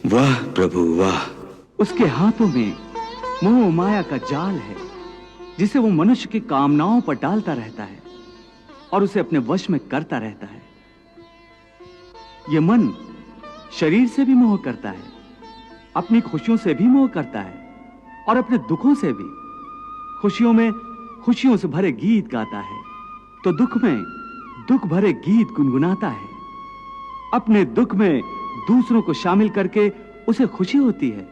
वाह प्रभु वाह। उसके हाथों में मोह माया का जाल है जिसे वो मनुष्य की कामनाओं पर डालता रहता है और उसे अपने वश में करता रहता है। ये मन शरीर से भी मोह करता है, अपनी खुशियों से भी मोह करता है और अपने दुखों से भी। खुशियों में खुशियों से भरे गीत गाता है तो दुख में दुख भरे गीत गुनगुनाता है। अपने दुख में दूसरों को शामिल करके उसे खुशी होती है।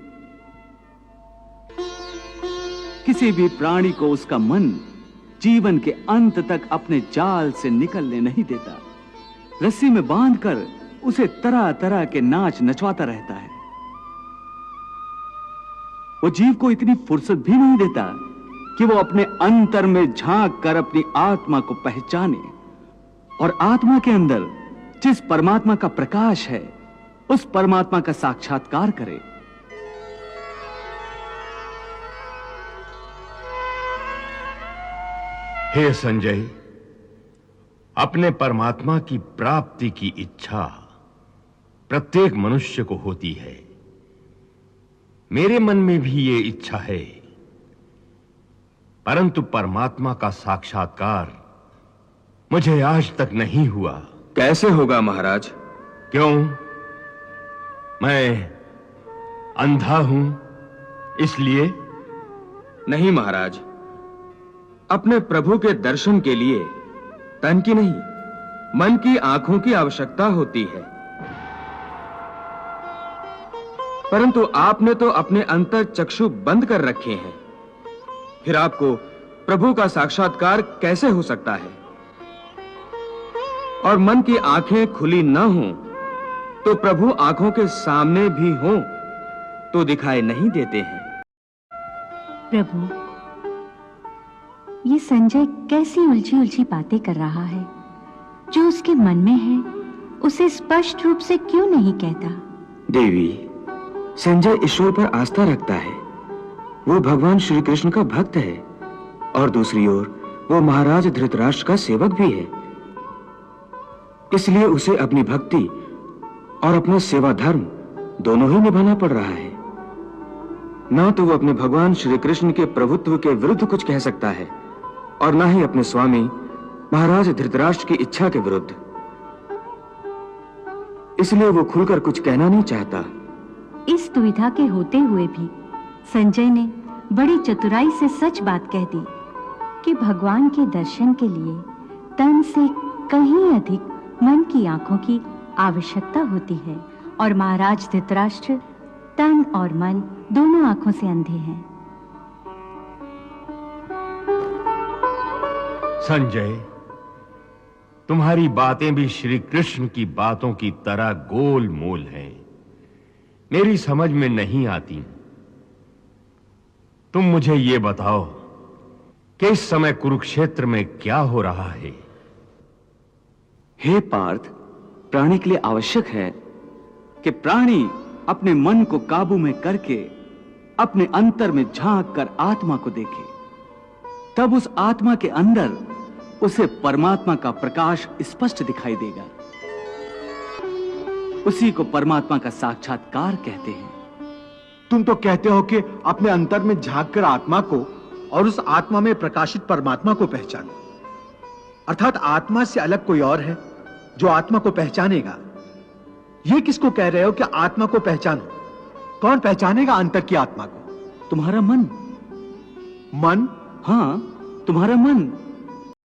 किसी भी प्राणी को उसका मन जीवन के अंत तक अपने जाल से निकलने नहीं देता। रस्सी में बांधकर उसे तरह तरह के नाच नचवाता रहता है। वो जीव को इतनी फुर्सत भी नहीं देता कि वो अपने अंतर में झांक कर अपनी आत्मा को पहचाने और आत्मा के अंदर जिस परमात्मा का प्रकाश है उस परमात्मा का साक्षात्कार करे। हे संजय, अपने परमात्मा की प्राप्ति की इच्छा प्रत्येक मनुष्य को होती है। मेरे मन में भी ये इच्छा है, परंतु परमात्मा का साक्षात्कार मुझे आज तक नहीं हुआ। कैसे होगा महाराज? क्यों? मैं अंधा हूं इसलिए? नहीं महाराज, अपने प्रभु के दर्शन के लिए तन की नहीं, मन की आंखों की आवश्यकता होती है। परंतु आपने तो अपने अंतर चक्षु बंद कर रखे हैं, फिर आपको प्रभु का साक्षात्कार कैसे हो सकता है? और मन की आंखें खुली न हों तो प्रभु आंखों के सामने भी हों तो दिखाई नहीं देते हैं। प्रभु, ये संजय कैसी उलझी उलझी बातें कर रहा है। जो उसके मन में है उसे स्पष्ट रूप से क्यों नहीं कहता? देवी, संजय ईश्वर पर आस्था रखता है। वो भगवान श्री कृष्ण का भक्त है और दूसरी ओर वो महाराज धृतराष्ट्र का सेवक भी है। इसलिए उसे अपनी भक्ति और अपना सेवा धर्म दोनों ही निभाना पड़ रहा है। ना तो वो अपने भगवान श्री कृष्ण के प्रभुत्व के विरुद्ध कुछ कह सकता है और ना ही अपने स्वामी महाराज धृतराष्ट्र की इच्छा के विरुद्ध। इसलिए वो खुलकर कुछ कहना नहीं चाहता। इस दुविधा के होते हुए भी संजय ने बड़ी चतुराई से सच बात कह दी कि भगवान के दर्शन के लिए तन से कहीं अधिक मन की आंखों की आवश्यकता होती है और महाराज धृतराष्ट्र तन और मन दोनों आंखों से अंधे हैं। संजय, तुम्हारी बातें भी श्री कृष्ण की बातों की तरह गोल मोल हैं, मेरी समझ में नहीं आती। तुम मुझे ये बताओ कि इस समय कुरुक्षेत्र में क्या हो रहा है? हे पार्थ, प्राणी के लिए आवश्यक है कि प्राणी अपने मन को काबू में करके अपने अंतर में झांक कर आत्मा को देखे। तब उस आत्मा के अंदर उसे परमात्मा का प्रकाश स्पष्ट दिखाई देगा। उसी को परमात्मा का साक्षात्कार कहते हैं। तुम तो कहते हो कि अपने अंतर में झांक कर आत्मा को और उस आत्मा में प्रकाशित परमात्मा को पहचानो, अर्थात आत्मा से अलग कोई और है जो आत्मा को पहचानेगा। ये किसको कह रहे हो कि आत्मा को पहचानो? कौन पहचानेगा अंतर की आत्मा को? तुम्हारा मन। मन? हाँ, तुम्हारा मन।